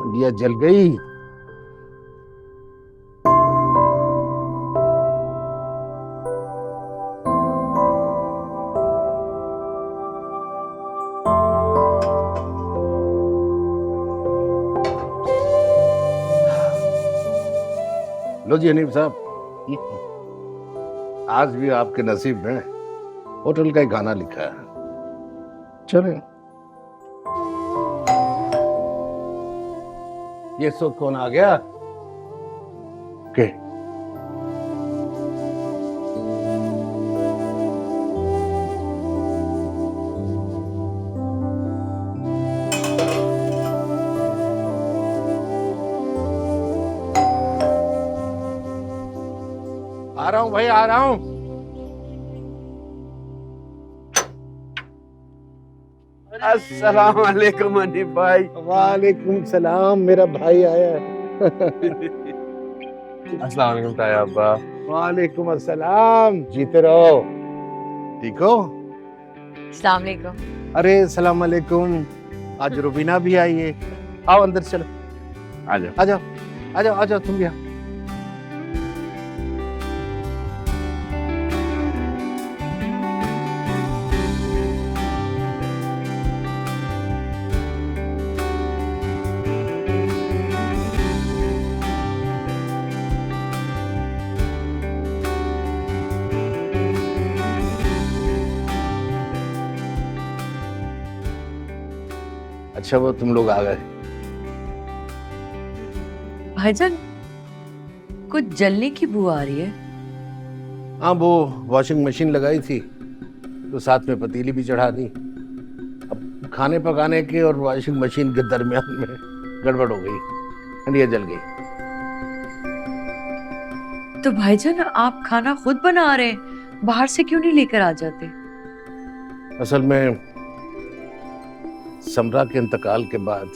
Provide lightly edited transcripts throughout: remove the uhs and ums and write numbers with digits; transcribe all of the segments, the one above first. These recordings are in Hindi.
दिया जल गई। लो जी हनीफ साहब, आज भी आपके नसीब में होटल का ही खाना लिखा है। चले। ये सो कौन आ गया? के आ रहा हूं भाई, आ रहा हूं। अस्सलाम वालेकुम हनीफ भाई। वालेकुम सलाम, मेरा भाई आया है। अस्सलाम वालेकुम ताया अब्बा। वालेकुम अस्सलाम, जीते रहो। ठीक हो? अस्सलाम वालेकुम। अरे सलाम वालेकुम, आज रुबीना भी आई है। आओ अंदर चलो। आ जाओ। आ जाओ, आ जाओ, आ जाओ, तुम भी आओ। अच्छा वो तुम लोग आ गए। भाईजान, कुछ जलने की बू आ रही है। हाँ, वो वॉशिंग मशीन लगाई थी तो साथ में पतीली भी चढ़ा दी। अब खाने पकाने के और वॉशिंग मशीन के दरमियान में गड़बड़ हो गई, हंडिया जल गई। तो भाईजान, आप खाना खुद बना रहे हैं, बाहर से क्यों नहीं लेकर आ जाते? असल में समरा के इंतकाल के बाद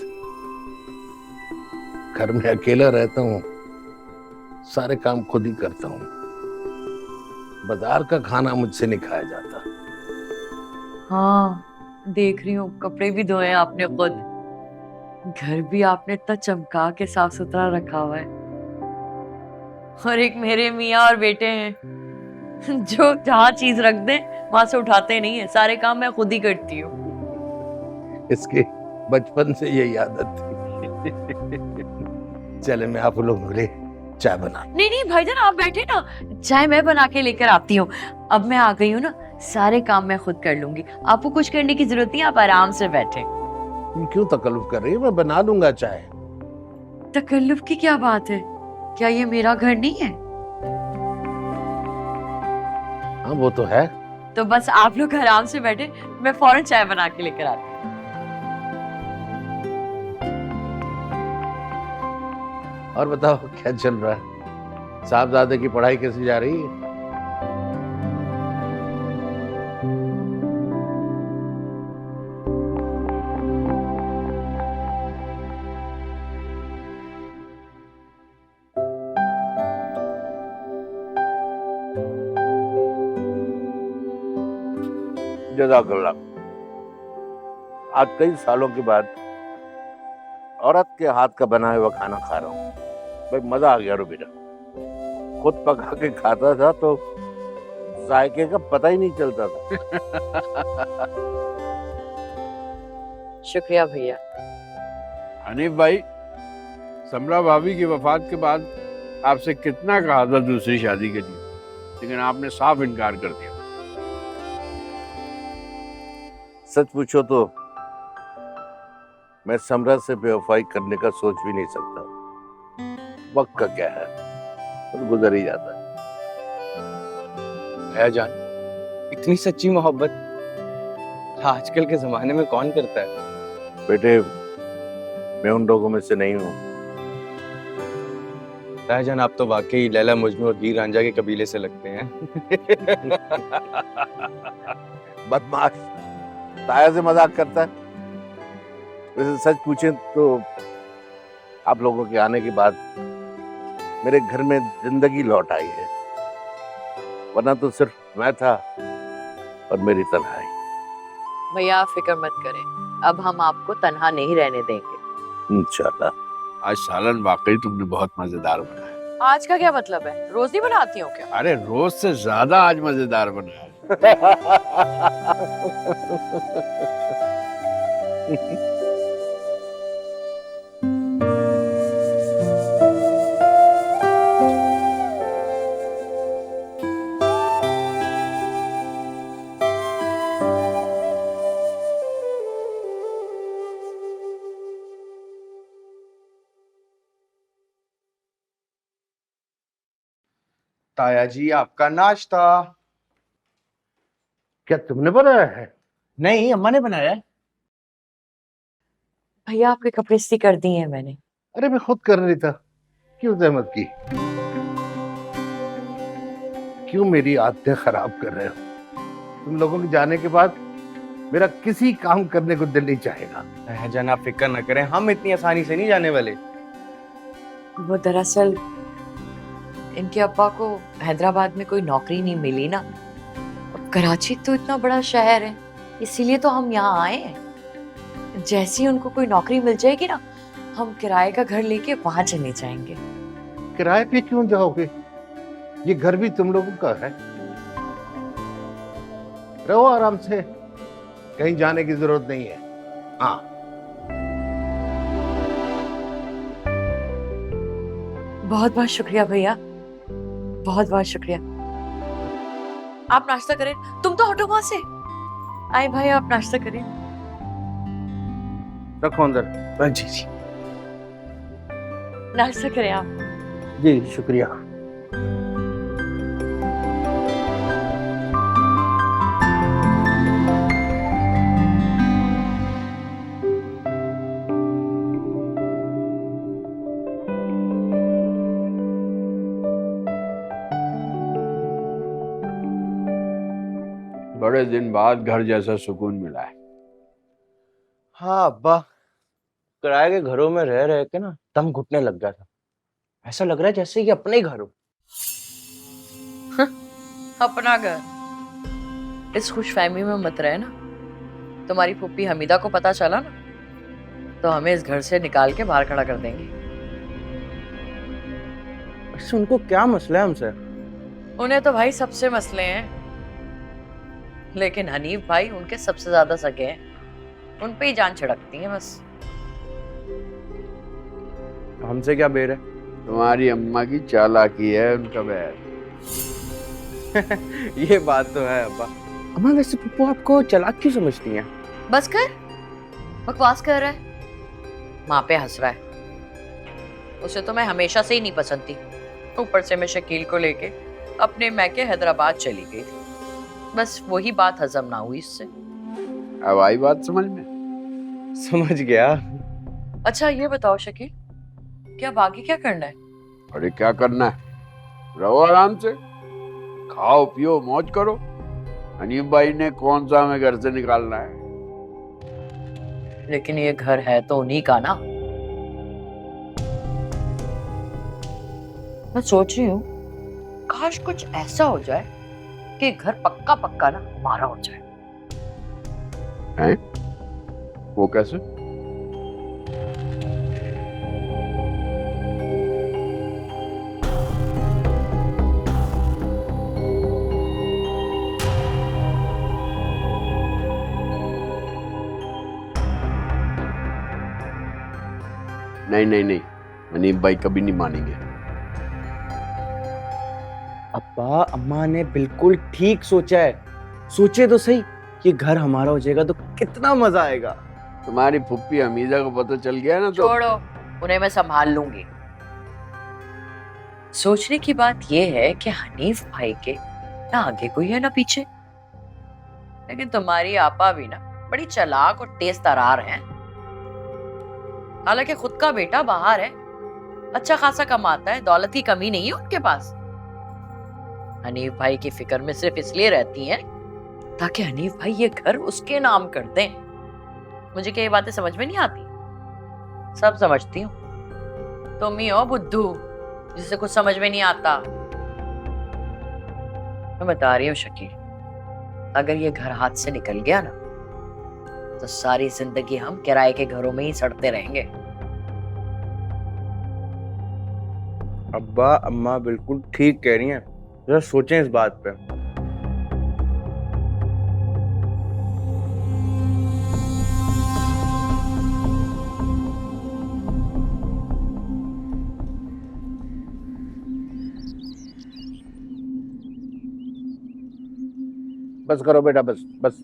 घर में अकेला रहता हूँ, सारे काम खुद ही करता हूँ। बाजार का खाना मुझसे नहीं खाया जाता। हाँ, देख रही हूँ, कपड़े भी धोए हैं आपने खुद, घर भी आपने इतना चमका के साफ सुथरा रखा हुआ है। और एक मेरे मियाँ और बेटे हैं जो जहाँ चीज रख दें वहां से उठाते नहीं है। सारे काम मैं खुद ही करती हूँ। इसके बचपन से यही आदत थी। चले मैं आप लोगों के लिए चाय बना। नहीं नहीं भाईजान, आप बैठे ना, चाय मैं बना के लेकर आती हूँ। अब मैं आ गई हूँ ना, सारे काम मैं खुद कर लूंगी, आपको कुछ करने की जरूरत नहीं, आप आराम से बैठे। तुम क्यों तकल्लुफ कर रही हो? मैं बना लूंगा चाय। तकल्लुफ की क्या बात है? क्या ये मेरा घर नहीं है? हाँ वो तो है। तो बस आप लोग आराम से बैठे, मैं फौरन चाय बना के लेकर आती हूँ। और बताओ क्या चल रहा है? साहबजादे की पढ़ाई कैसी जा रही है? जज़ाकल्लाह। आज कई सालों के बाद औरत के हाथ का बनाया हुआ खाना खा रहा हूँ। भाई मजा आ गया रुबीना। खुद पका के खाता था तो जायके का पता ही नहीं चलता था। शुक्रिया भैया। हनीफ भाई, समरा भाभी की वफात के बाद आपसे कितना कहा था दूसरी शादी के लिए, लेकिन आपने साफ इनकार कर दिया। सच पूछो तो मैं समरा से बेवफाई करने का सोच भी नहीं सकता। वक्त का क्या है, तो गुजर ही जाता है। भैया जान, इतनी सच्ची मोहब्बत आजकल के जमाने में कौन करता है? बेटे, मैं उन लोगों में से नहीं हूँ। भैया जान, आप तो वाकई लैला मजनू और हीर रांझा के कबीले से लगते हैं। बदमाश, ताया से मजाक करता है। वैसे सच पूछे तो आप लोगों के आने के बाद मेरे घर में जिंदगी लौट आई है, वरना तो सिर्फ मैं था और मेरी तन्हाई। भैया आप फिक्र मत करें, अब हम आपको तन्हा नहीं रहने देंगे। इंशाल्लाह। आज सालन वाकई तुमने बहुत मजेदार बनाया। आज का क्या मतलब है? रोज नहीं बनाती हो क्या? अरे रोज से ज्यादा आज मजेदार बनाया। ताया जी आपका नाश्ता। क्या तुमने बनाया है? नहीं, अम्मा ने बनाया है। भैया आपके कपड़े इस्त्री कर दिए हैं मैंने। अरे मैं खुद कर रही था, क्यों जहमत की? क्यों मेरी आदतें खराब कर रहे हो? तुम लोगों के जाने के बाद मेरा किसी काम करने को दिल नहीं चाहेगा। जान आप फिक्र न करें, हम इतनी आसानी से नहीं जाने वाले। वो दरअसल इनके अब्बा को हैदराबाद में कोई नौकरी नहीं मिली ना। अब कराची तो इतना बड़ा शहर है, इसीलिए तो हम यहाँ आए हैं। जैसे ही उनको कोई नौकरी मिल जाएगी ना, हम किराए का घर लेके वहां चले जाएंगे। किराए पे क्यों जाओगे? ये घर भी तुम लोगों का है। रहो आराम से, कहीं जाने की जरूरत नहीं है। हाँ, बहुत बहुत शुक्रिया भैया, बहुत बहुत शुक्रिया। आप नाश्ता करें, तुम तो हटो वहां से। आए भाई, आप नाश्ता करें। रखो अंदर। जी जी नाश्ता करें आप। जी शुक्रिया। बड़े दिन बाद घर जैसा सुकून मिला है। हाँ अब्बा, किराए के घरों में रह रह के ना दम घुटने लग गया था। ऐसा लग रहा है जैसे कि अपने ही घर हो। अपना घर इस खुशफहमी में मत रहे ना। तुम्हारी फूफी हमीदा को पता चला ना, तो हमें इस घर से निकाल के बाहर खड़ा कर देंगे। वैसे उनको क्या मसला है हमसे? उन्हें तो भाई सबसे मसले हैं, लेकिन हनीफ भाई उनके सबसे ज्यादा सगे हैं। उन पे ही जान छिड़कती है बस। हमसे क्या बेर है? तुम्हारी अम्मा की चालाकी है उनका बैर। ये बात तो है अब्बा। अम्मा वैसे पप्पू आपको चालाक क्यों समझती हैं? बस कर, बकवास कर रहा है। माँ पे हंस रहा है। उसे तो मैं हमेशा से ही नहीं पसंद थी। ऊपर से मैं शकील को लेके अपने मैके हैदराबाद चली गई थी। बस वही बात हजम ना हुई इससे। अब आई बात समझ में? समझ गया। अच्छा ये बताओ शकील, क्या बाकी क्या करना है? अरे क्या करना है, रहो आराम से, खाओ पियो मौज करो। हनीफ भाई ने कौन सा हमें घर से निकालना है? लेकिन ये घर है तो उन्हीं का ना। मैं सोच रही हूँ काश कुछ ऐसा हो जाए कि घर पक्का पक्का ना हमारा हो जाए। हैं? वो कैसे? नहीं नहीं नहीं, हनीफ भाई कभी नहीं मानेंगे। अब्बा अम्मा ने बिल्कुल ठीक सोचा है। सोचे तो सही, ये घर हमारा हो जाएगा तो कितना मजा आएगा। तुम्हारी फुप्पी हमीदा को पता चल गया ना तो छोड़ो, उन्हें मैं संभाल लूंगी। सोचने की बात यह है कि हनीफ भाई के ना आगे कोई है ना पीछे। लेकिन तुम्हारी आपा भी ना बड़ी चालाक और तेज तरार है। हालांकि खुद का बेटा बाहर है, अच्छा खासा कमाता है, दौलत की कमी नहीं है उनके पास। हनीफ भाई की फिक्र में सिर्फ इसलिए रहती हैं ताकि हनीफ भाई ये घर उसके नाम कर दें। मुझे क्या ये बातें समझ में नहीं आती? सब समझती हूँ। तुम ही हो बुद्धू जिसे कुछ समझ में नहीं आता। मैं बता रही हूँ शकील, अगर ये घर हाथ से निकल गया ना तो सारी जिंदगी हम किराए के घरों में ही सड़ते रहेंगे। अब्बा अम्मा बिल्कुल ठीक कह रही हैं, जरा सोचें इस बात पे। बस करो बेटा, बस बस,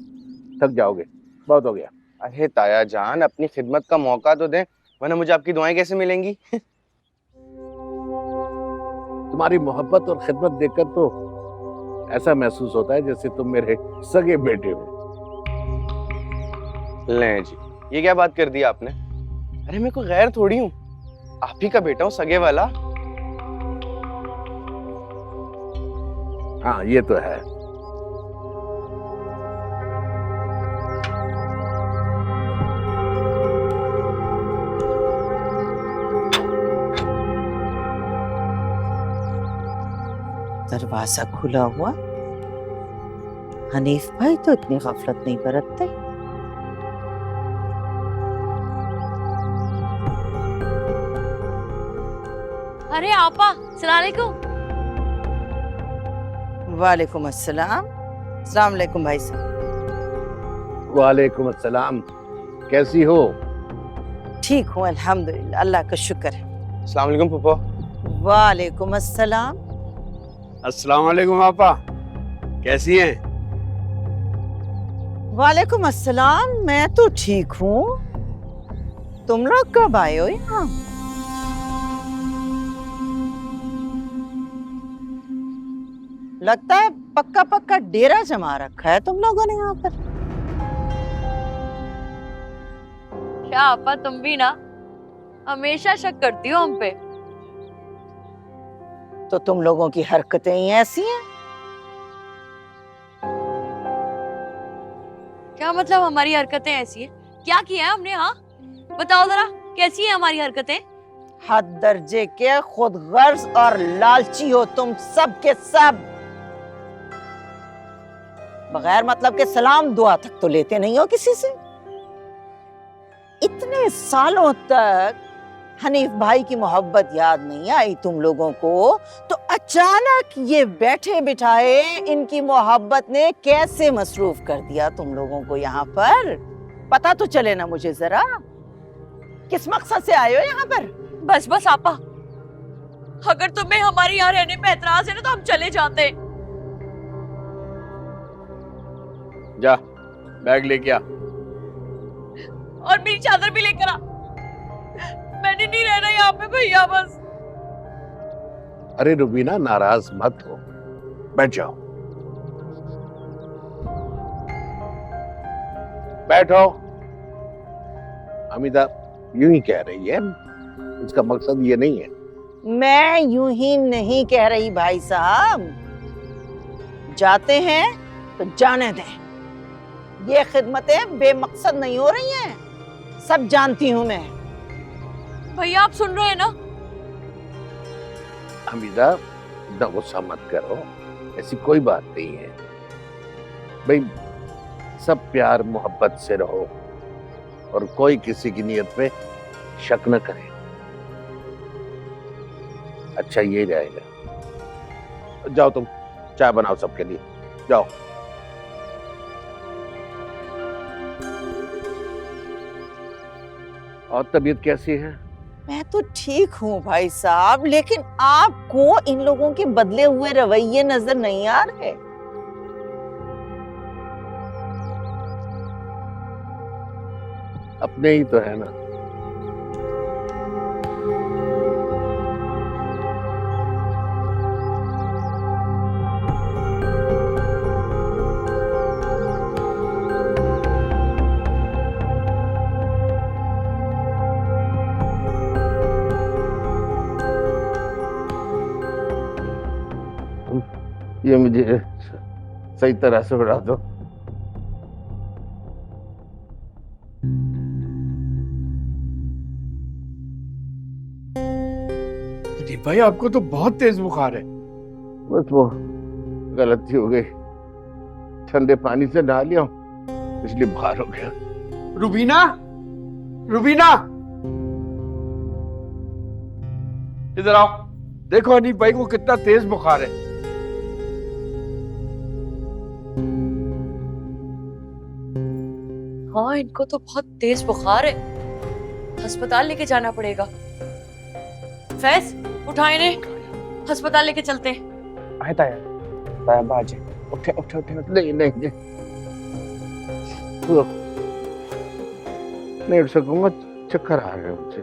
थक जाओगे, बहुत हो गया। अरे ताया जान, अपनी खिदमत का मौका तो दें, वरना मुझे आपकी दुआएं कैसे मिलेंगी? तुम्हारी मोहब्बत और खिदमत देखकर तो ऐसा महसूस होता है जैसे तुम मेरे सगे बेटे हो। लें जी, ये क्या बात कर दी आपने? अरे मैं कोई गैर थोड़ी हूँ, आप ही का बेटा हूँ, सगे वाला। हाँ ये तो है। दरवाजा खुला हुआ। हनीफ भाई तो इतनी गफलत नहीं बरतते। अरे आपा, सलाम अलैकुम। वालेकुम अस्सलाम। अस्सलाम वालेकुम भाई साहब। वालेकुम अस्सलाम, कैसी हो? ठीक हूँ अल्हम्दुलिल्लाह, अल्लाह का शुक्र है। अस्सलाम वालेकुम फूफा। वालेकुम अस्सलाम। अस्सलाम वालेकुम आपा, कैसी हैं? वालेकुम अस्सलाम, मैं तो ठीक हूँ। तुम लोग कब आए हो यहाँ? लगता है पक्का पक्का डेरा जमा रखा है तुम लोगों ने यहाँ पर। क्या आपा, तुम भी ना हमेशा शक करती हो हम पे। तो तुम लोगों की हरकतें ही ऐसी हैं। क्या मतलब हमारी हरकतें ऐसी है? क्या किया है हमने? हाँ बताओ जरा, कैसी है हमारी हरकतें? हद दर्जे के खुद गर्ज और लालची हो तुम सब के सब। बगैर मतलब के सलाम दुआ तक तो लेते नहीं हो किसी से। इतने सालों तक हनीफ भाई की मोहब्बत याद नहीं आई तुम लोगों को, तो अचानक ये बैठे बिठाए इनकी मोहब्बत ने कैसे मसरूफ कर दिया तुम लोगों को यहाँ पर? पता तो चले ना मुझे जरा, किस मकसद से आए हो यहाँ पर? बस बस आपा, अगर तुम्हें हमारे यहाँ रहने पे एतराज है ना तो हम चले जाते। जा बैग लेके आ। और मेरी चादर भी लेकर आ। मैंने नहीं रहना यहाँ पे भैया, बस। अरे रुबीना, नाराज मत हो, बैठ जाओ, बैठो। हमीदा यूं ही कह रही है, इसका मकसद ये नहीं है। मैं यूं ही नहीं कह रही भाई साहब। जाते हैं तो जाने दें। ये खिदमतें बेमकसद नहीं हो रही हैं, सब जानती हूं मैं। भैया आप सुन रहे हैं ना? हमीदा इतना गुस्सा मत करो, ऐसी कोई बात नहीं है भाई। सब प्यार मोहब्बत से रहो और कोई किसी की नीयत पे शक न करे। अच्छा ये रहेगा। जाओ तुम चाय बनाओ सबके लिए, जाओ। और तबीयत कैसी है? मैं तो ठीक हूँ भाई साहब, लेकिन आपको इन लोगों के बदले हुए रवैये नजर नहीं आ रहे? अपने ही तो है ना। ये मुझे सही तरह से उड़ा दो। दीप भाई आपको तो बहुत तेज बुखार है। बस वो गलती हो गई, ठंडे पानी से नहा लिया इसलिए बुखार हो गया। रुबीना, रुबीना इधर आओ। देखो हनीफ भाई को कितना तेज बुखार है। हाँ, इनको तो बहुत तेज बुखार है, अस्पताल लेके जाना पड़ेगा। फैज, उठा इन्हें, अस्पताल लेके चलते हैं। आए ताया, ताया अब्बा आ जाए। उठे उठे उठे उठे। नहीं नहीं नहीं, नहीं उठ सकूंगा, चक्कर आ रहे हैं मुझे।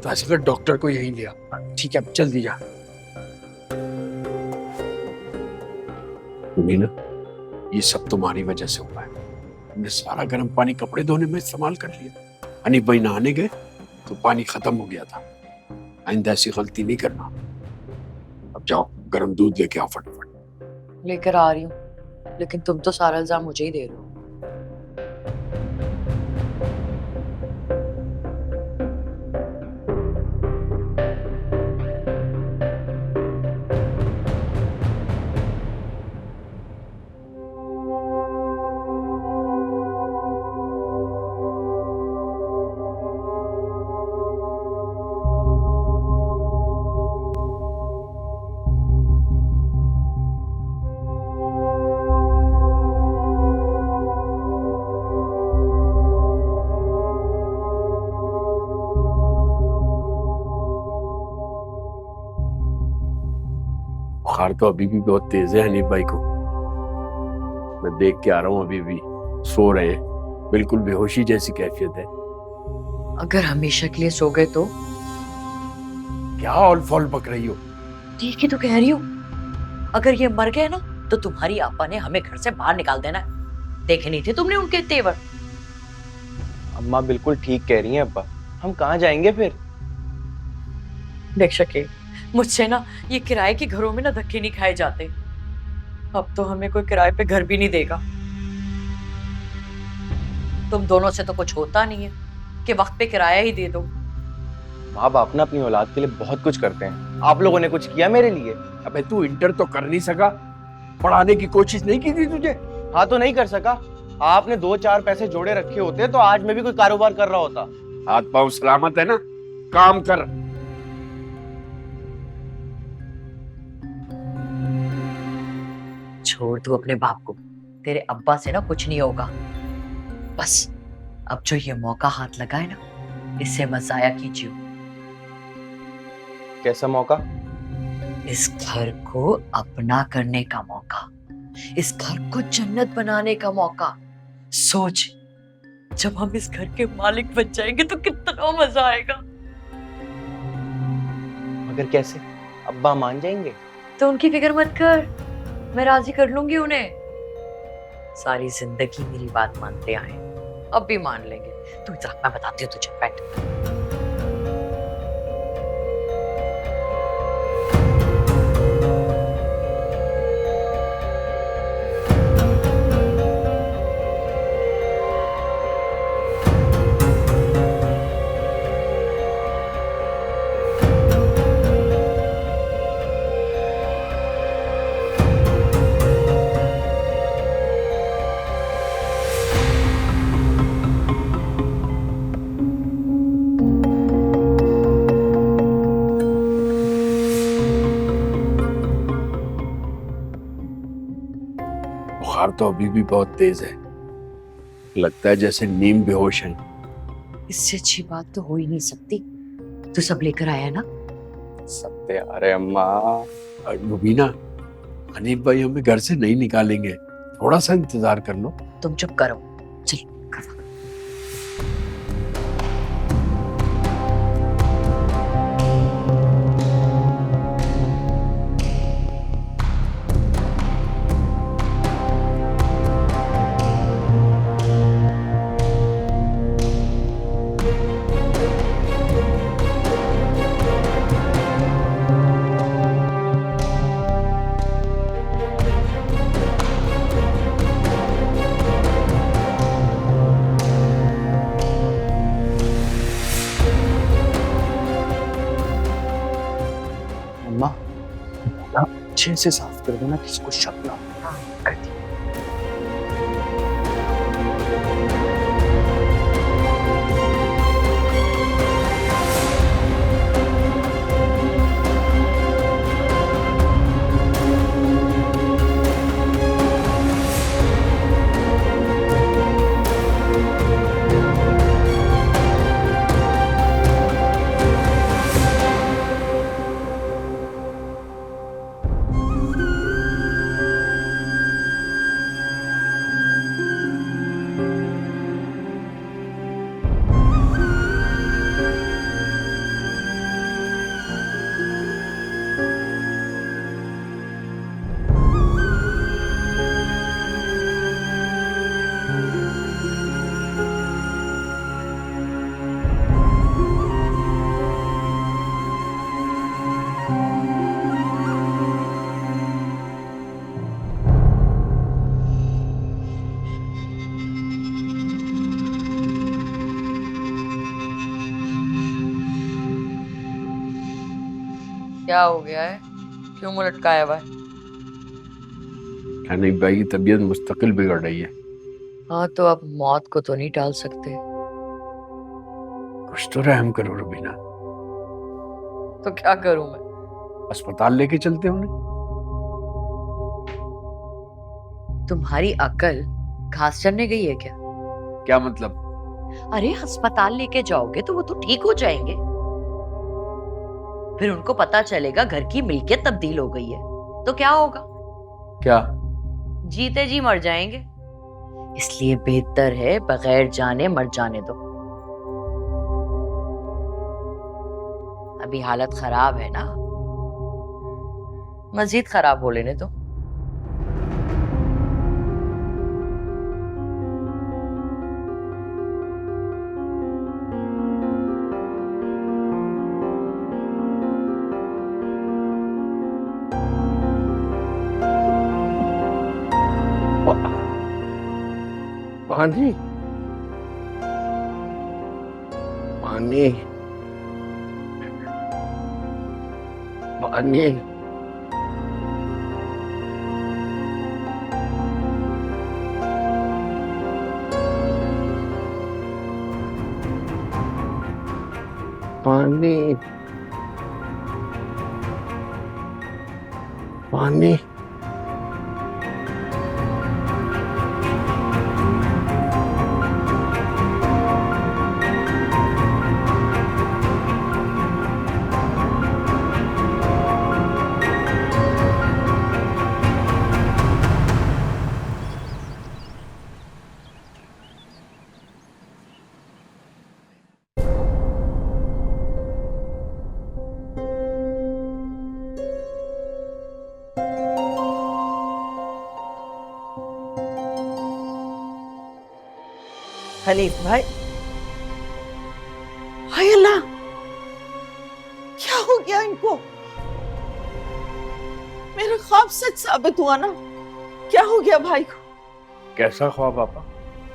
तो ऐसे डॉक्टर को यही लिया। ठीक है, अब जल्दी जा। मीना, ये सब तुम्हारी वजह से हुआ है। हमने सारा गर्म पानी कपड़े धोने में इस्तेमाल कर लिया। हनीफ भाई नहाने गए तो पानी खत्म हो गया था। आइंदा ऐसी गलती नहीं करना। अब जाओ गर्म दूध लेके आओ फटाफट। लेकर आ रही हूँ, लेकिन तुम तो सारा इल्जाम मुझे ही दे रहे हो। बुखार तो अभी भी बहुत तेज है हनीफ भाई को। मैं देख के आ रहा हूँ, अभी भी सो रहे हैं, बिल्कुल बेहोशी जैसी कैफियत है। अगर हमेशा के लिए सो गए तो? क्या ऑल फॉल पक रही हो? ठीक ही तो कह रही हूँ, अगर ये मर गए ना तो तुम्हारी आपा ने हमें घर से बाहर निकाल देना है। देखे नहीं थे तुमने उनके तेवर? अम्मा बिल्कुल ठीक कह रही हैं अब्बा, हम कहाँ जाएंगे फिर? देख सके, मुझसे ना ये किराए के घरों में ना धक्के नहीं खाए जाते। अब तो हमें कोई किराए पे घर भी नहीं देगा। तुम दोनों से तो कुछ होता नहीं है कि वक्त पे किराया ही दे दो। माँ बाप ना अपनी औलाद के लिए बहुत कुछ करते हैं। आप लोगों ने कुछ किया मेरे लिए? अबे तू इंटर तो कर नहीं सका, पढ़ाने की कोशिश नहीं की थी तुझे? हाँ तो नहीं कर सका। आपने 2-4 पैसे जोड़े रखे होते तो आज मैं भी कोई कारोबार कर रहा होता। हाथ पांव सलामत है ना, काम कर। छोड़ तू अपने बाप को, तेरे अब्बा से ना कुछ नहीं होगा। बस अब जो ये मौका हाथ लगा है ना, इससे मत जाया कीजिए। कैसा मौका? इस घर को अपना करने का मौका, इस घर को जन्नत बनाने का मौका। सोच, जब हम इस घर के मालिक बन जाएंगे तो कितना मजा आएगा। मगर कैसे? अब्बा मान जाएंगे? तो उनकी फिक्र मत कर, मैं राजी कर लूंगी उन्हें। सारी जिंदगी मेरी बात मानते आए, अब भी मान लेंगे। तू इधर, मैं बताती हूँ तुझे, बैठ। बुखार तो अभी भी बहुत तेज है, लगता है जैसे नीम बेहोश है। इससे अच्छी बात तो हो ही नहीं सकती। तू सब लेकर आया ना? सब तैयार है अम्मा। रुबीना, हनीफ भाई हमें घर से नहीं निकालेंगे, थोड़ा सा इंतजार कर लो। तुम चुप करो, चल करो। अम्मा अच्छे से साफ कर देना, किसी को शक ना हो। हाँ, कर दी। क्या हो गया है? क्यों मुंह लटकाया हुआ है? हनीफ भाई की तबीयत मुस्तकिल बिगड़ रही है। हाँ तो अब मौत को तो नहीं टाल सकते। कुछ तो रहम करो रुबीना, तो क्या करूं मैं? अस्पताल लेके चलते उन्हें। तुम्हारी अकल घास चरने गई है क्या? क्या मतलब? अरे अस्पताल लेके जाओगे तो वो तो ठीक हो जाएंगे। फिर उनको पता चलेगा घर की मिल्कियत तब्दील हो गई है, तो क्या होगा? क्या? जीते जी मर जाएंगे। इसलिए बेहतर है बगैर जाने मर जाने दो। अभी हालत खराब है ना, मजीद खराब हो लेने दो। पानी पानी पानी पानी पानी हनीफ भाई, हाय अल्लाह, क्या हो गया इनको? मेरा ख्वाब सच साबित हुआ ना? क्या हो गया भाई को? कैसा ख्वाब पापा?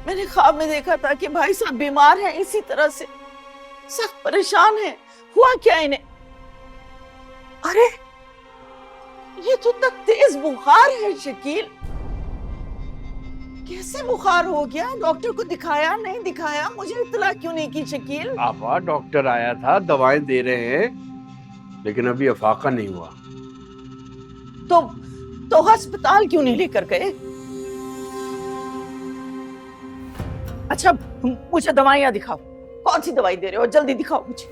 मैंने ख्वाब में देखा था कि भाई साहब बीमार हैं, इसी तरह से सख्त परेशान हैं। हुआ क्या इन्हें? अरे ये तो तक तेज बुखार है शकील। कैसे बुखार हो गया? डॉक्टर को दिखाया नहीं दिखाया? मुझे इत्तला क्यों नहीं की शकील? पापा डॉक्टर आया था, दवाएं दे रहे हैं, लेकिन अभी अफाका नहीं हुआ। तो अस्पताल क्यों नहीं लेकर गए? अच्छा मुझे दवाइयां दिखाओ। कौन सी दवाई दे रहे हो? जल्दी दिखाओ मुझे।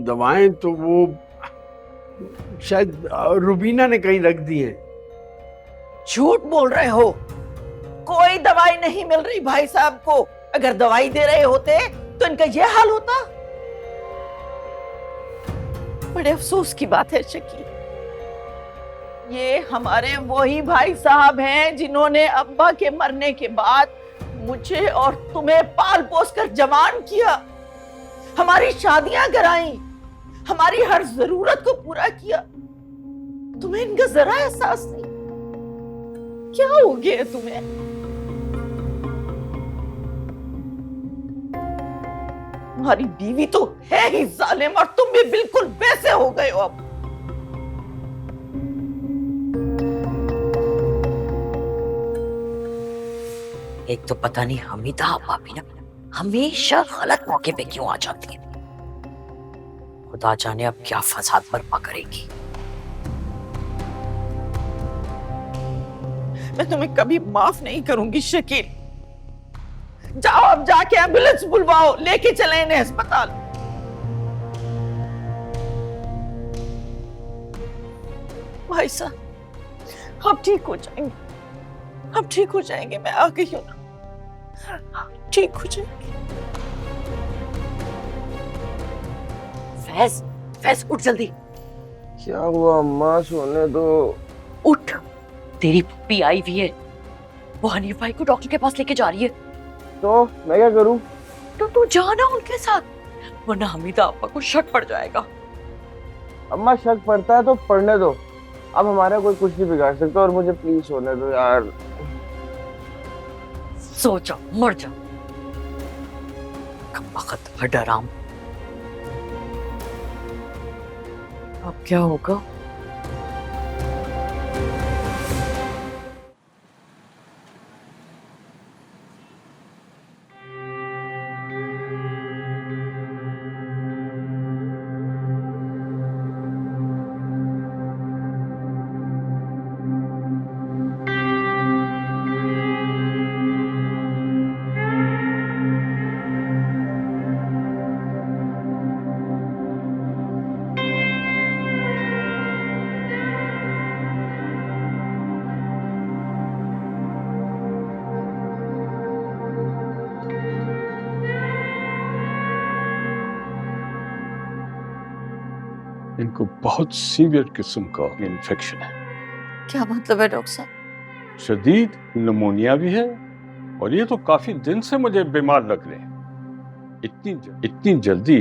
दवाएं तो वो शायद रुबीना ने कहीं रख दी हैं। झूठ बोल रहे हो। कोई दवाई नहीं मिल रही भाई साहब को। अगर दवाई दे रहे होते तो इनका यह हाल होता। बड़े अफसोस की बात है शकील, ये हमारे वही भाई साहब हैं जिन्होंने अब्बा के मरने के बाद मुझे और तुम्हें पाल पोस कर जवान किया, हमारी शादियां कराई, हमारी हर जरूरत को पूरा किया। तुम्हें इनका जरा एहसास नहीं? क्या हो गया तुम्हें? तुम्हारी बीवी तो है ही जालिम और तुम भी बिल्कुल वैसे हो गए हो अब। एक तो पता नहीं हमीदा अब्बा भी ना हमेशा गलत मौके पे क्यों आ जाती है। खुदा जाने अब क्या फसाद बर्पा करेगी। मैं तुम्हें कभी माफ नहीं करूंगी शकील। जाओ अब जाके एम्बुलेंस बुलवाओ, लेके चले इन्हें अस्पताल। भाई साहब अब ठीक हो जाएंगे, अब ठीक हो जाएंगे। मैं आ गई हूं ना, ठीक हो जाएंगे। फैज, फैज उठ जल्दी। क्या हुआ अम्मा? सोने दो। उठ, तेरी पप्पी आई हुई है, वो हनीफ भाई को डॉक्टर के पास लेके जा रही है। तो मैं क्या करूं? तो तू जाना उनके साथ, वरना हमीदा अब्बा को शक पड़ जाएगा। अम्मा शक पड़ता है तो पढ़ने दो, अब हमारा कोई कुछ नहीं बिगाड़ सकता। और मुझे प्लीज सोने दो यार। सो जा, मर जा, कम वक्त हराम। अब क्या होगा? इनको बहुत सीवियर किस्म का इन्फेक्शन है। क्या मतलब है डॉक्टर साहब? शदीद निमोनिया भी है और ये तो काफी दिन से मुझे बीमार लग रहे हैं। इतनी जल्दी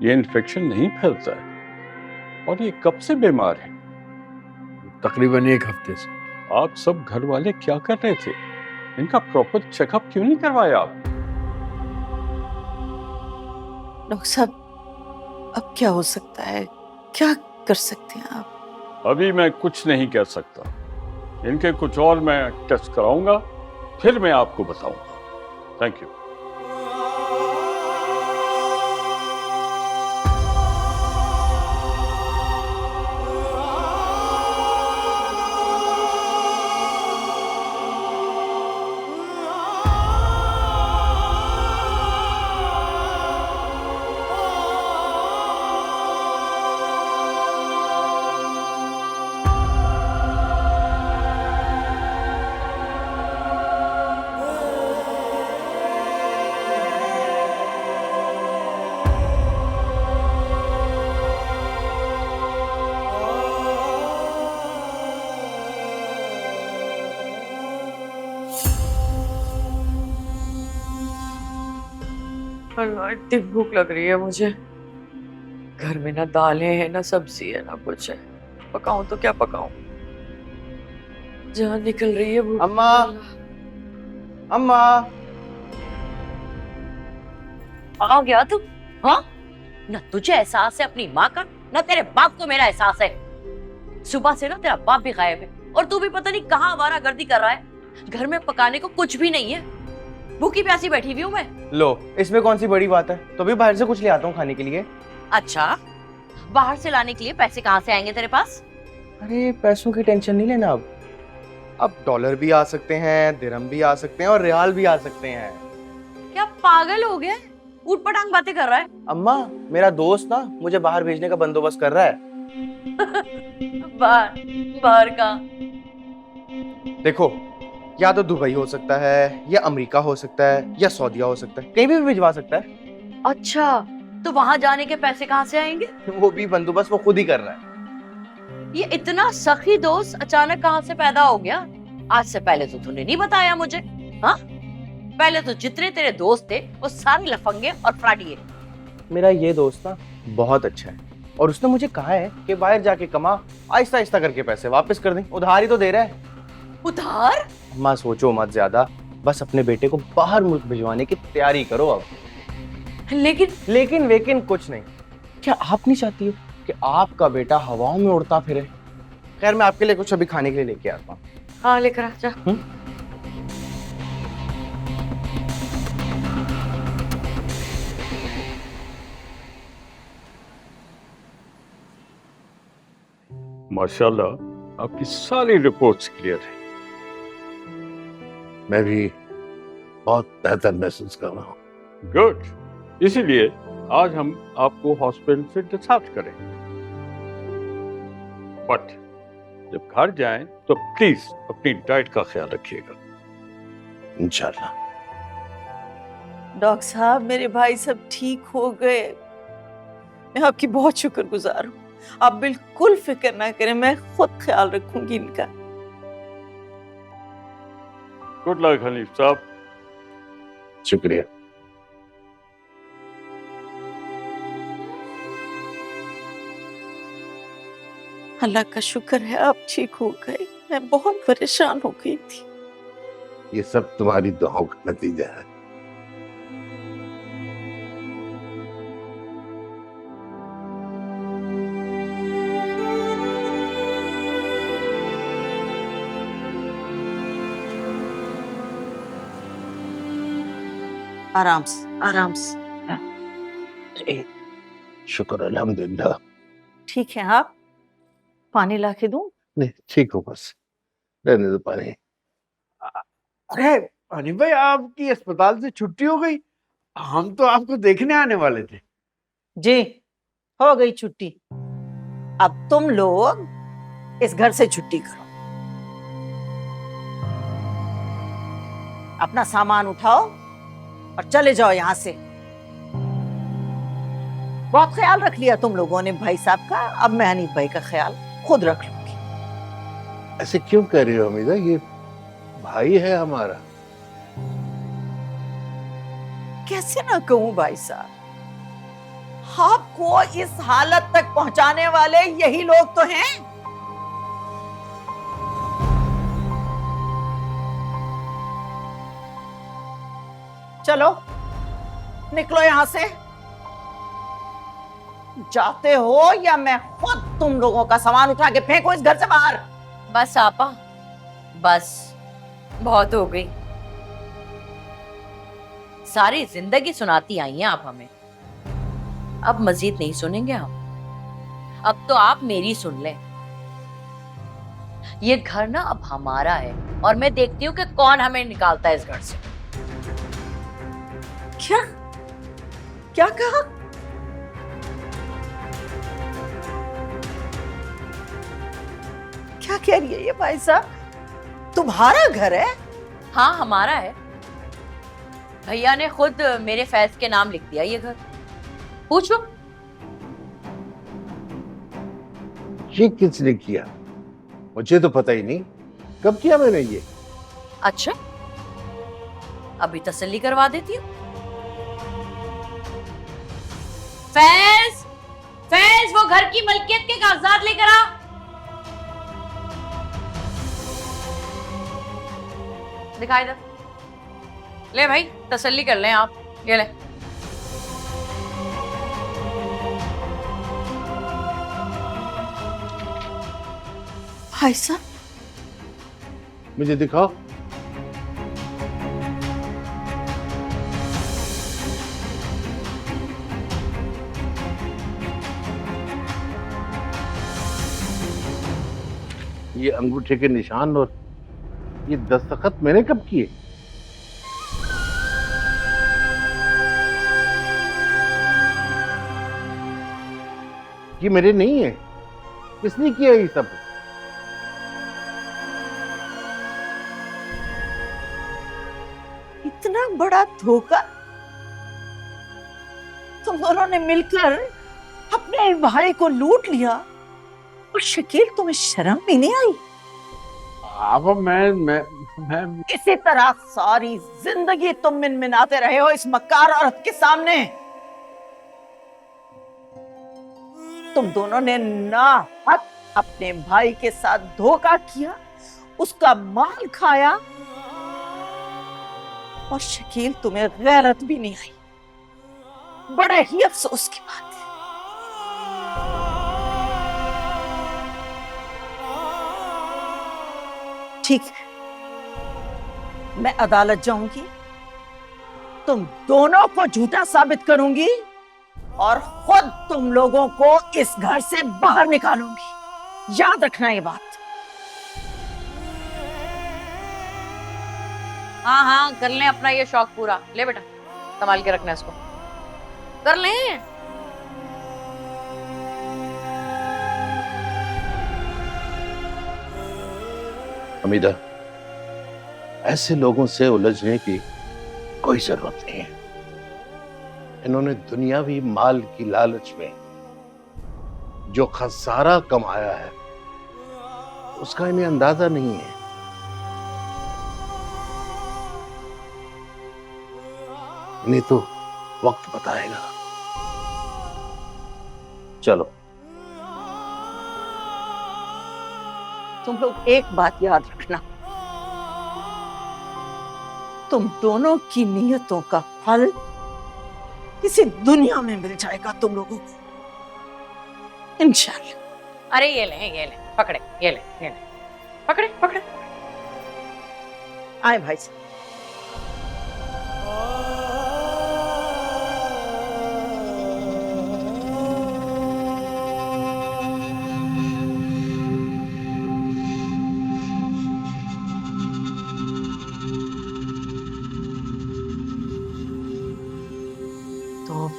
ये इन्फेक्शन नहीं फैलता है। और ये कब से बीमार है? तकरीबन 1 हफ्ते से। आप सब घर वाले क्या कर रहे थे? इनका प्रॉपर चेकअप क्यों नहीं करवाया आप? डॉक्टर साहब, अब क्या हो सकता है? क्या कर सकते हैं आप? अभी मैं कुछ नहीं कह सकता। इनके कुछ और मैं टेस्ट कराऊंगा, फिर मैं आपको बताऊंगा। Thank you. अल्लाह, इतनी भूख लग रही है मुझे। घर में ना दालें हैं, ना सब्जी है, ना कुछ है। पकाऊं तो क्या पकाऊं? जान निकल रही है भूख। अम्मा, अम्मा, आ गया तू? हाँ? ना तुझे एहसास है अपनी माँ का, ना तेरे बाप को मेरा एहसास है। सुबह से ना तेरा बाप भी गायब है और तू भी पता नहीं कहाँ आवारागर्दी कर रहा है। घर में पकाने को कुछ भी नहीं है। भूखी प्यासी बैठी हुई हूँ मैं। लो, इसमें कौन सी बड़ी बात है? तो भी बाहर से कुछ ले आता हूँ खाने के लिए। अच्छा, बाहर से लाने के लिए पैसे कहाँ से आएंगे तेरे पास? अरे पैसों की टेंशन नहीं लेना। अब डॉलर भी आ सकते हैं, दिरहम भी आ सकते हैं और रियाल भी आ सकते हैं। क्या पागल हो गया? ऊट पटांग बातें कर रहा है। अम्मा, मेरा दोस्त ना मुझे बाहर भेजने का बंदोबस्त कर रहा है। बाहर? बाहर का? देखो, या तो दुबई हो सकता है, या अमेरिका हो सकता है, या सऊदीया हो सकता है। कहीं भी भिजवा सकता है। अच्छा, तो वहां जाने के पैसे कहाँ से आएंगे? वो भी बंदोबस्त वो खुद ही कर रहा है। ये इतना सखी दोस्त अचानक कहाँ से पैदा हो गया? आज से पहले तो तूने नहीं बताया मुझे। हाँ, पहले तो जितने तेरे दोस्त थे वो सारे लफंगे और फ्राडिये। मेरा ये दोस्त ना बहुत अच्छा है और उसने मुझे कहा है कि बाहर जाके कमा, आहिस्ता आहिस्ता करके पैसे वापस कर दें। उधार ही तो दे रहा है। उधार? अम्मा सोचो मत ज्यादा, बस अपने बेटे को बाहर मुल्क भिजवाने की तैयारी करो अब। लेकिन वेकिन कुछ नहीं। क्या आप नहीं चाहती हो कि आपका बेटा हवाओं में उड़ता फिरे? खैर, मैं आपके लिए कुछ अभी खाने के लिए लेके आता हूँ। हाँ, लेकर आ जा। माशाल्लाह, आपकी सारी रिपोर्ट्स क्लियर है। मैं भी बहुत बेहतर महसूस कर रहा हूँ। गुड। इसीलिए आज हम आपको हॉस्पिटल से डिस्चार्ज करेंगे। बट जब घर जाएं तो प्लीज अपनी डाइट का ख्याल रखिएगा। इंशाल्लाह। डॉक्टर साहब, मेरे भाई सब ठीक हो गए। मैं आपकी बहुत शुक्रगुजार हूँ। आप बिल्कुल फिक्र ना करें, मैं खुद ख्याल रखूंगी इनका। गुड लक हनीफ साहब। शुक्रिया। अल्लाह का शुक्र है आप ठीक हो गए। मैं बहुत परेशान हो गई थी। ये सब तुम्हारी दुआओं का नतीजा है। आराम से आराम से। शुक्र अल्हम्दुलिल्लाह। ठीक है, आप पानी ला के दूं? नहीं ठीक हो, बस रहने दो पानी। अरे हनीफ भाई, आपकी अस्पताल से छुट्टी हो गई? हम तो आपको देखने आने वाले थे। जी, हो गई छुट्टी। अब तुम लोग इस घर से छुट्टी करो। अपना सामान उठाओ और चले जाओ यहां से। बहुत ख्याल रख लिया तुम लोगों ने भाई साहब का, अब मैं हनीफ भाई का ख्याल खुद रख लूंगी। ऐसे क्यों कह रही हो हमीदा? ये भाई है हमारा। कैसे ना कहूं भाई साहब, आपको इस हालत तक पहुंचाने वाले यही लोग तो हैं। चलो निकलो यहां से, जाते हो या मैं खुद तुम लोगों का सामान उठा के फेंकूं इस घर से बाहर। बस आपा, बस बहुत हो गई। सारी जिंदगी सुनाती आई हैं आप हमें, अब मजीद नहीं सुनेंगे हम। अब तो आप मेरी सुन लें। ये घर ना अब हमारा है और मैं देखती हूँ कि कौन हमें निकालता है इस घर से। क्या क्या कहा? क्या कह रही है ये भाई साहब? तुम्हारा घर है? हाँ हमारा है, भैया ने खुद मेरे फैज के नाम लिख दिया ये घर। पूछो। ये किसने किया? मुझे तो पता ही नहीं, कब किया मैंने ये? अच्छा, अभी तसल्ली करवा देती हूँ। फैज, फैज वो घर की मलकियत के कागजात लेकर आ। दिखाई इधर। ले भाई तसल्ली कर लें आप, ये ले। भाई साहब मुझे दिखाओ। ये अंगूठे के निशान और ये दस्तखत मैंने कब किए? ये मेरे नहीं है, किसने किया ये सब? इतना बड़ा धोखा तुम दोनों ने मिलकर अपने भाई को लूट लिया, और शकील तुम्हें शर्म भी नहीं आई? अब मैं इसी तरह सारी जिंदगी तुम मिनमिनाते रहे हो इस मक्कार औरत के सामने। तुम दोनों ने नाहक अपने भाई के साथ धोखा किया, उसका माल खाया, और शकील तुम्हें गैरत भी नहीं आई। बड़े ही अफसोस की बात है। ठीक है, मैं अदालत जाऊंगी, तुम दोनों को झूठा साबित करूंगी और खुद तुम लोगों को इस घर से बाहर निकालूंगी। याद रखना ये बात। हाँ हाँ कर लें अपना ये शौक पूरा। ले बेटा संभाल के रखना इसको, कर लें। हमीदा, ऐसे लोगों से उलझने की कोई जरूरत नहीं है। इन्होंने दुनियावी माल की लालच में जो खसारा कमाया है उसका इन्हें अंदाजा नहीं है। इन्हें तो वक्त बताएगा। चलो। तुम लोग एक बात याद रखना, तुम दोनों की नियतों का फल इसी दुनिया में मिल जाएगा तुम लोगों को, इंशाअल्लाह। अरे ये ले पकड़े, ये ले पकड़े पकड़े। आए भाई साहब।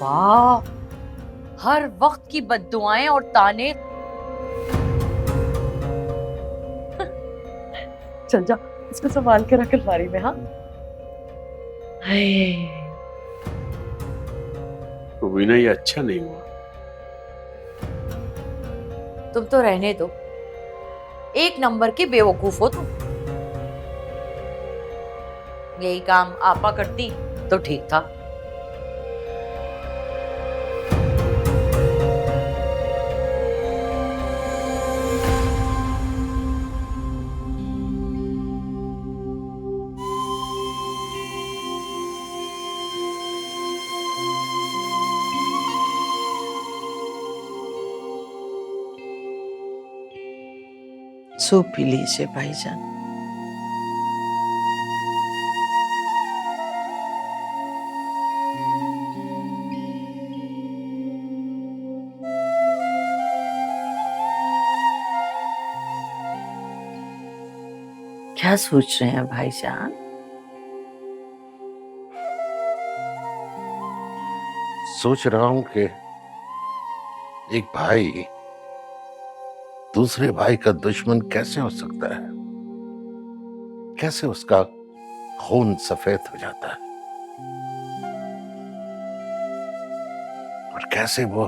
वाह, हर वक्त की बद्दुआएं और ताने। चल जा, इसको संभाल के रख अलमारी में। हाँ, रुबीना, ये अच्छा नहीं हुआ। तुम तो रहने दो, एक नंबर के बेवकूफ हो तुम। यही काम आपा करती तो ठीक था। सूप पी लीजिए भाईजान। क्या सोच रहे हैं भाईजान? सोच रहा हूं कि एक भाई दूसरे भाई का दुश्मन कैसे हो सकता है, कैसे उसका खून सफेद हो जाता है और कैसे वो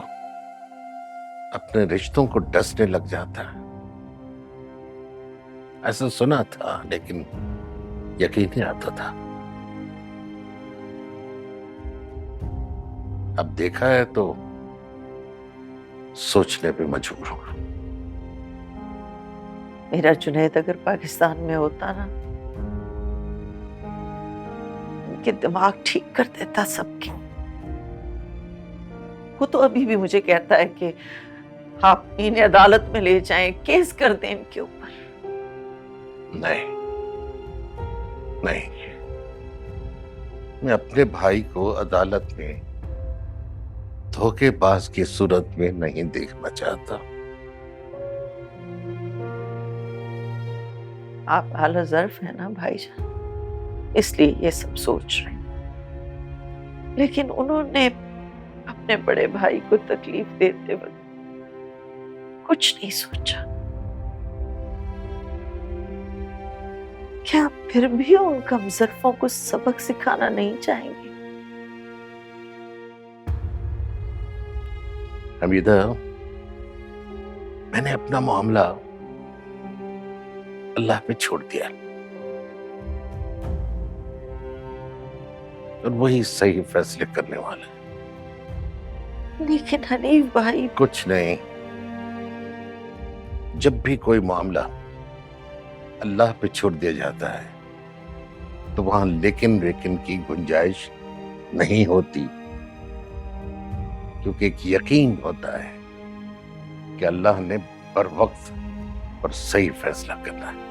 अपने रिश्तों को डसने लग जाता है। ऐसा सुना था लेकिन यकीन नहीं आता था। अब देखा है तो सोचने पे मजबूर हूं। मेरा जुनैद अगर पाकिस्तान में होता ना, उनके दिमाग ठीक कर देता सबके। वो तो अभी भी मुझे कहता है कि आप इन्हें अदालत में ले जाएं, केस कर दें इनके ऊपर। नहीं नहीं, मैं अपने भाई को अदालत में धोखेबाज की सूरत में नहीं देखना चाहता। आप आला ज़र्फ है ना भाईजान, इसलिए ये सब सोच रहे हैं। लेकिन उन्होंने अपने बड़े भाई को तकलीफ देते वक्त कुछ नहीं सोचा। क्या फिर भी उन कमजरफों को सबक सिखाना नहीं चाहेंगे? हमीदा, मैंने अपना मामला अल्लाह पे छोड़ दिया और वही सही फैसले करने वाला है। लेकिन हनीफ भाई, कुछ नहीं, जब भी कोई मामला अल्लाह पे छोड़ दिया जाता है तो वहां लेकिन की गुंजाइश नहीं होती, क्योंकि एक यकीन होता है कि अल्लाह ने बर वक्त और सही फैसला करना है।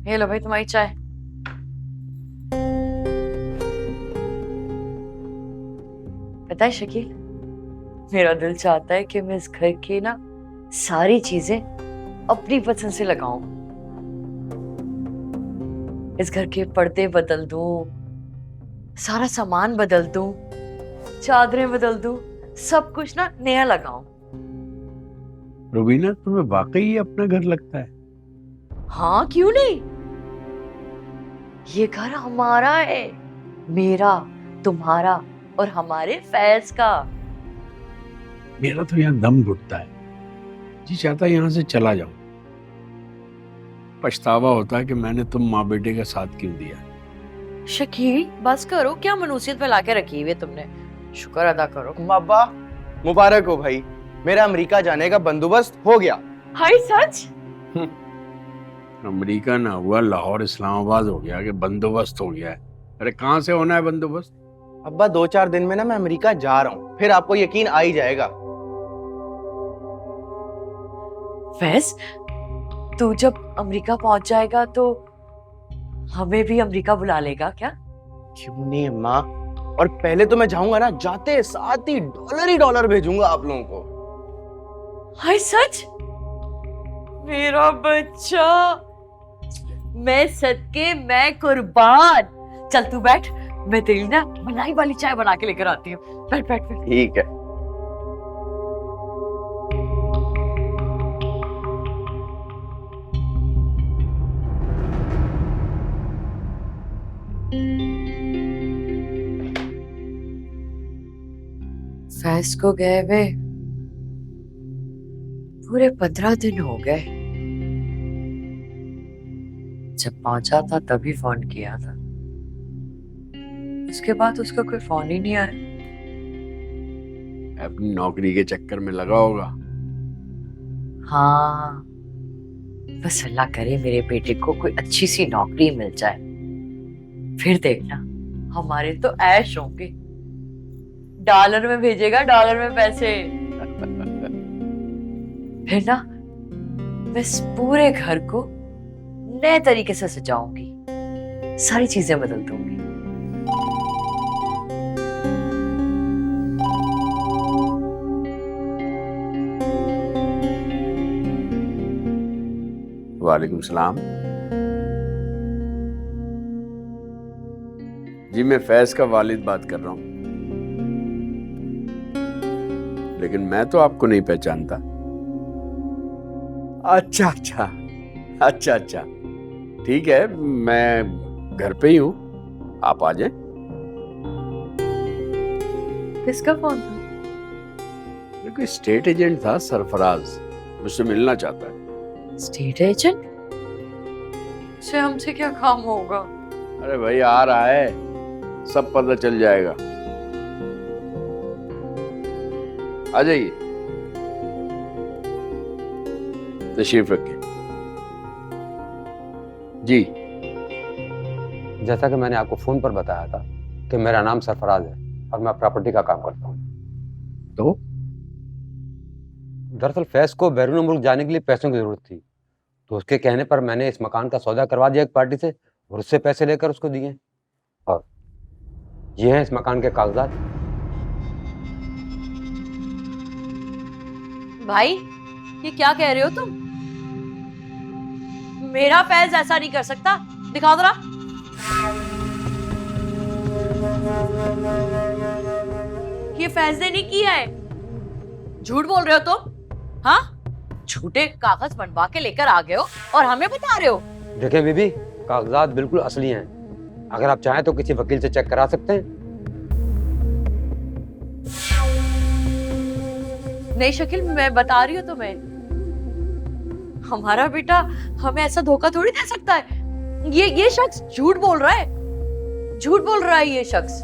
ये लो भाई तुम्हारी चाय। पता है शकील, मेरा दिल चाहता है कि मैं इस घर की ना सारी चीजें अपनी पसंद से लगाऊं। इस घर के पर्दे बदल दूं, सारा सामान बदल दूं, चादरें बदल दूं, सब कुछ ना नया लगाऊं। रुबीना, तुम्हें वाकई ये अपना घर लगता है? हाँ, क्यों नहीं। ये घर हमारा है, मेरा, तुम्हारा और हमारे फैज का। मेरा तो यहाँ दम घुटता है, जी चाहता है यहाँ से चला जाऊं। पछतावा होता है कि मैंने तुम माँ बेटे का साथ क्यों दिया। शकील बस करो, क्या मनुसियत फैला के रखी हुई है तुमने। शुक्र अदा करो। अब्बा मुबारक हो भाई, मेरा अमेरिका जाने का बंदोबस्त हो गया। हाय सच? अमेरिका ना हुआ, लाहौर इस्लामाबाद हो गया कि बंदोबस्त हो गया है। अरे कहाँ से होना है बंदोबस्त? अब्बा 2-4 दिन में ना मैं अमेरिका जा रहा हूँ, फिर आपको यकीन आ ही जाएगा। फैज, तू जब अमेरिका पहुंच जाएगा तो हमें भी अमेरिका बुला लेगा क्या? क्यों नहीं अम्मा, और पहले तो मैं जाऊंगा ना, जाते साथ ही डॉलर भेजूंगा आप लोगों को। हाय सच? मेरा बच्चा, मैं सदके, मैं कुर्बान। चल तू बैठ, मैं तेरी ना मलाई वाली चाय बना के लेकर आती हूँ। बैठ बैठ बैठ। ठीक है। फैज को गए वे पूरे 15 दिन हो गए। जब पहुंचा था तभी फोन किया था, उसके बाद उसका कोई फोन ही नहीं आया। अपनी नौकरी के चक्कर में लगा होगा। हाँ, बस अल्लाह करे मेरे बेटे को कोई अच्छी सी नौकरी मिल जाए, फिर देखना हमारे तो ऐश होंगे। डॉलर में भेजेगा, डॉलर में पैसे। फिर ना मैं इस पूरे घर को नए तरीके से सजाऊंगी, सारी चीजें बदल दूंगी। वालेकुम सलाम जी, मैं फैज का वालिद बात कर रहा हूँ, लेकिन मैं तो आपको नहीं पहचानता। अच्छा अच्छा अच्छा अच्छा, ठीक है, मैं घर पे ही हूँ, आप आ जाएं। किसका फोन था? ये कोई स्टेट एजेंट था, सरफराज, मुझसे मिलना चाहता है। स्टेट एजेंट से हमसे क्या काम होगा? अरे भाई आ रहा है, सब पता चल जाएगा। आ जाइए, तशरीफ रखिए। जी, जैसा कि मैंने आपको फोन पर बताया था कि मेरा नाम सरफराज है और मैं प्रॉपर्टी का काम करता हूँ। तो दरअसल फैज को बैरून मुल्क जाने के लिए पैसों की जरूरत थी, तो उसके कहने पर मैंने इस मकान का सौदा करवा दिया एक पार्टी से और उससे पैसे लेकर उसको दिए, और ये हैं इस मकान के कागजात। भाई ये क्या कह रहे हो तुम? मेरा फैज ऐसा नहीं कर सकता, दिखाओ जरा। ये फैज ने नहीं किया है, झूठ बोल रहे हो तुम। हाँ, झूठे कागज बनवा के लेकर आ गए हो और हमें बता रहे हो। देखें बीबी, कागजात बिल्कुल असली हैं, अगर आप चाहें तो किसी वकील से चेक करा सकते हैं। नहीं शकील, मैं बता रही हूँ तुम्हें, हमारा बेटा हमें ऐसा धोखा थोड़ी दे सकता है। ये शख्स झूठ बोल रहा है, झूठ बोल रहा है ये शख्स।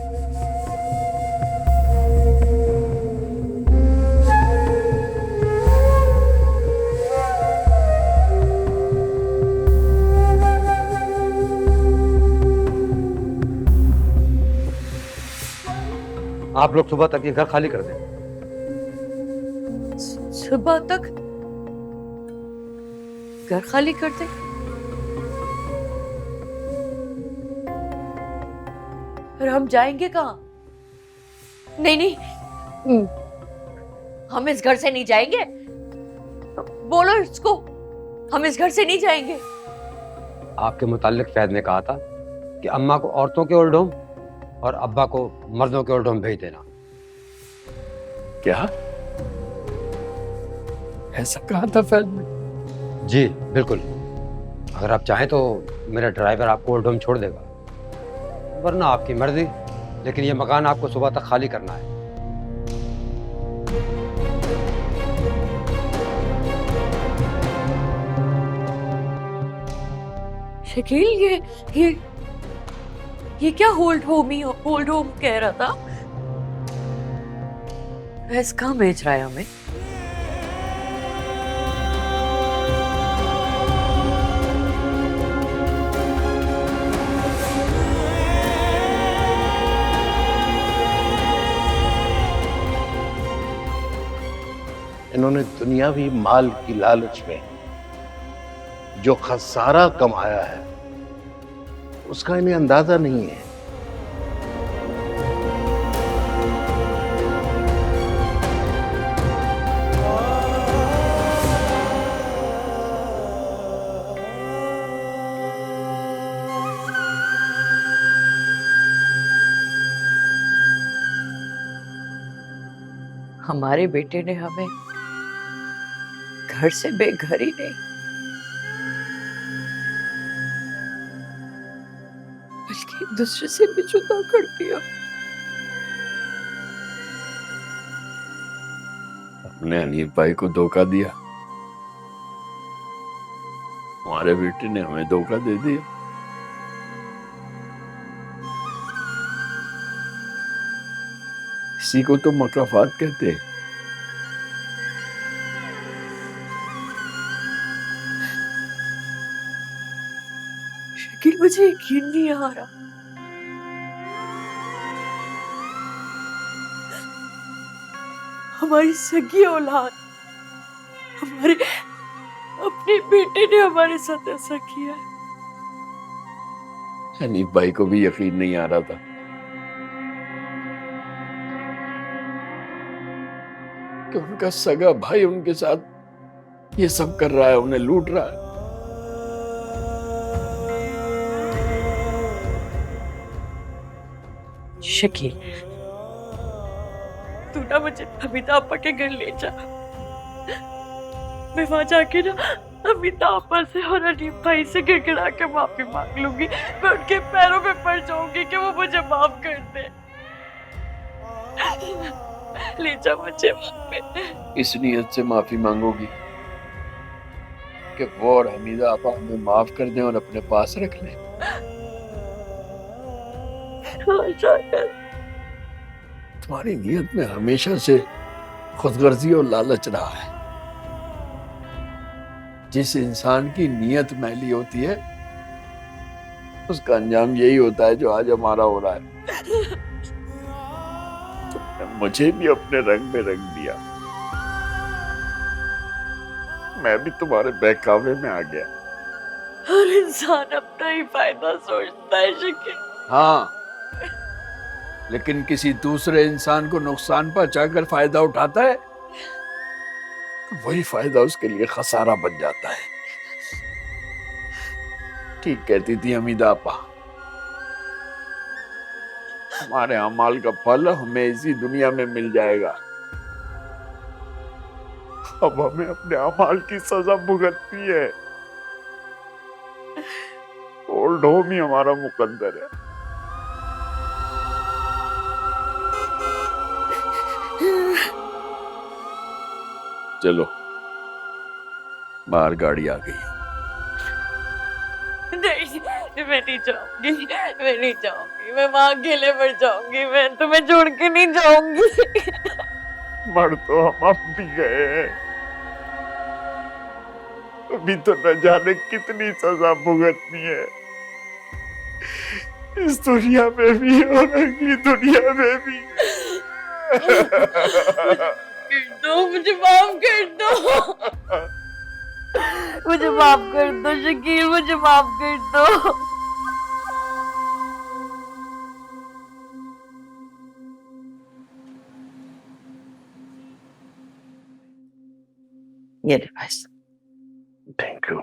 आप लोग सुबह तक ये घर खाली कर दें। सुबह तक घर खाली कर दे? और हम जाएंगे कहाँ? नहीं नहीं, हम इस घर से नहीं जाएंगे। बोलो इसको, हम इस घर से नहीं जाएंगे। आपके मुतालिक फैज ने कहा था कि अम्मा को औरतों के ओल्ड होम और अब्बा को मर्दों के ओल्ड होम भेज देना। क्या ऐसा कहा था फैज ने? जी बिल्कुल, अगर आप चाहें तो मेरा ड्राइवर आपको ओल्ड होम छोड़ देगा, वरना आपकी मर्जी, लेकिन ये मकान आपको सुबह तक खाली करना है। शकील, ये क्या होल्ड होम कह रहा था? फैज कहाँ भेज रहा है हमें? इन्होंने दुनियावी माल की लालच में जो खसारा कमाया है उसका इन्हें अंदाजा नहीं है। हमारे बेटे ने हमें घर से बेघर ही नहीं, बल्कि एक दूसरे से भी जुदा कर दिया। अपने हनीफ भाई को धोखा दिया, हमारे बेटे ने हमें धोखा दे दिया। इसी को तो मकाफात कहते हैं। शकील, मुझे यकीन नहीं आ रहा। हमारी सगी औलाद, हमारे अपने बेटे ने हमारे साथ ऐसा किया है। हनीफ भाई को भी यकीन नहीं आ रहा था कि उनका सगा भाई उनके साथ ये सब कर रहा है, उन्हें लूट रहा है। शकील, तू ना मुझे अमिताभ आपा के घर ले जा। मैं वहां जाके ना अमिताभ आपा से और हनीफ भाई से गिड़गिड़ा के माफी मांग लूंगी। मैं उनके पैरों पे पड़ जाऊंगी कि वो मुझे माफ कर दे। ले जा मुझे वहां पे। इस नीयत से माफी मांगोगी कि वो और हमीदा आपा हमें माफ कर दें और अपने पास रख लें। तुम्हारी नीयत में हमेशा से खुदगर्जी और लालच रहा है। जिस इंसान की नीयत मैली होती है उसका अंजाम यही होता है जो आज हमारा हो रहा है। तुमने मुझे भी अपने रंग में रंग दिया, मैं भी तुम्हारे बहकावे में आ गया। हर इंसान अपना ही फायदा सोचता है शकील। हाँ, लेकिन किसी दूसरे इंसान को नुकसान पहुंचाकर फायदा उठाता है तो वही फायदा उसके लिए खसारा बन जाता है। ठीक कहती थी हमीदा आपा, हमारे अमाल का फल हमें इसी दुनिया में मिल जाएगा। अब हमें अपने अमाल की सजा भुगतनी है। ओल्ड होम ही हमारा मुकद्दर है। चलो, बाहर गाड़ी आ गई। नहीं, मैं नहीं जाऊंगी, मैं नहीं जाऊंगी। मैं वहां अकेले मर जाऊंगी। मैं तुम्हें छोड़ के नहीं जाऊंगी। मर तो हम अब भी गए हैं, अभी तो न जाने कितनी सजा भुगतनी है, इस दुनिया में भी और अगली दुनिया में भी। कर दो, मुझे माफ कर दो। मुझे माफ कर दो शकील, मुझे माफ कर दो। ये ले भाई। Thank you.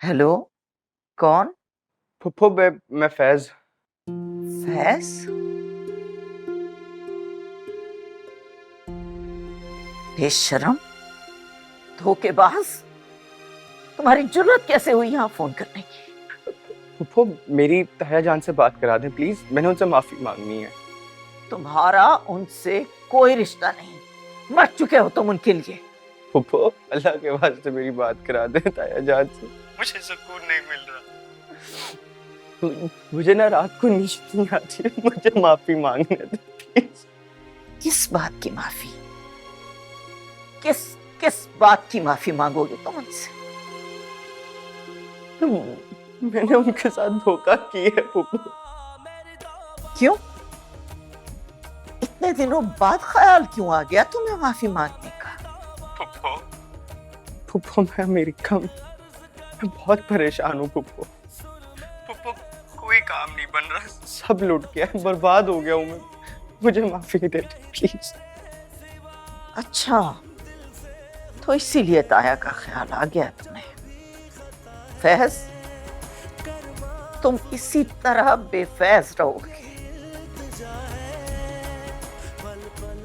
हेलो, कौन? फुफ्फो, मैं फैज। फैज? बेशरम, धोखेबाज, तुम्हारी जुर्रत कैसे हुई यहाँ फोन करने की? फुफ्फो, मेरी ताया जान से बात करा दें प्लीज, मैंने उनसे माफी मांगनी है। तुम्हारा उनसे कोई रिश्ता नहीं, मर चुके हो तुम उनके लिए। फुफ्फो, अल्लाह के वास्ते मेरी बात करा दें ताया जान से, मुझे सुकून नहीं मिल रहा। मुझे ना रात को नींद नहीं आती है, मुझे माफी मांगने दे प्लीज। किस बात की माफी? किस किस बात की माफी मांगोगे तुम उनसे? मैंने उनके साथ धोखा किया है फुफ्फो। क्यों? इतने दिनों बाद ख्याल क्यों आ गया तुम्हें माफी मांगने का? फुप्पो, फुप्पो मैं अमेरिका में मैं बहुत परेशान हूँ फुप्पो। फुप्पो कोई काम नहीं बन रहा, सब लुट गया, बर्बाद हो गया हूँ मैं, मुझे माफी दे दे प्लीज। अच्छा, तो इसीलिए ताया का ख्याल आ गया तुम्हें। फैज, तुम इसी तरह बेफैज रहोगे,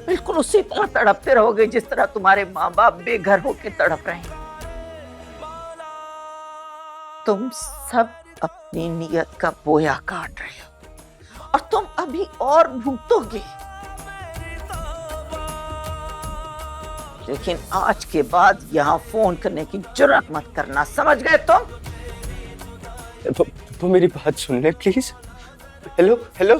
बिल्कुल उसी तरह तड़पते रहोगे जिस तरह तुम्हारे माँ बाप बेघर होके तड़प रहे हैं। तुम सब अपनी नियत का बोया काट रहे हो और तुम अभी और भुगतोगे। लेकिन आज के बाद यहाँ फोन करने की जुर्रत मत करना, समझ गए तुम? तो मेरी बात सुन ले प्लीज। Hello hello.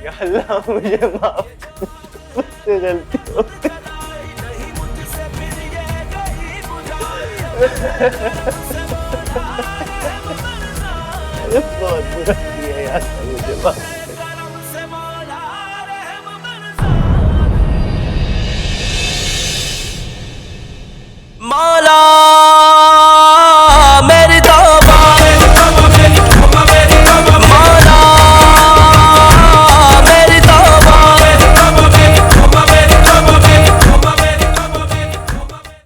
या अल्लाह मुझे माफ कर, मुझसे गलती हो गई। बहुत बुरा किया यार, मुझे माफ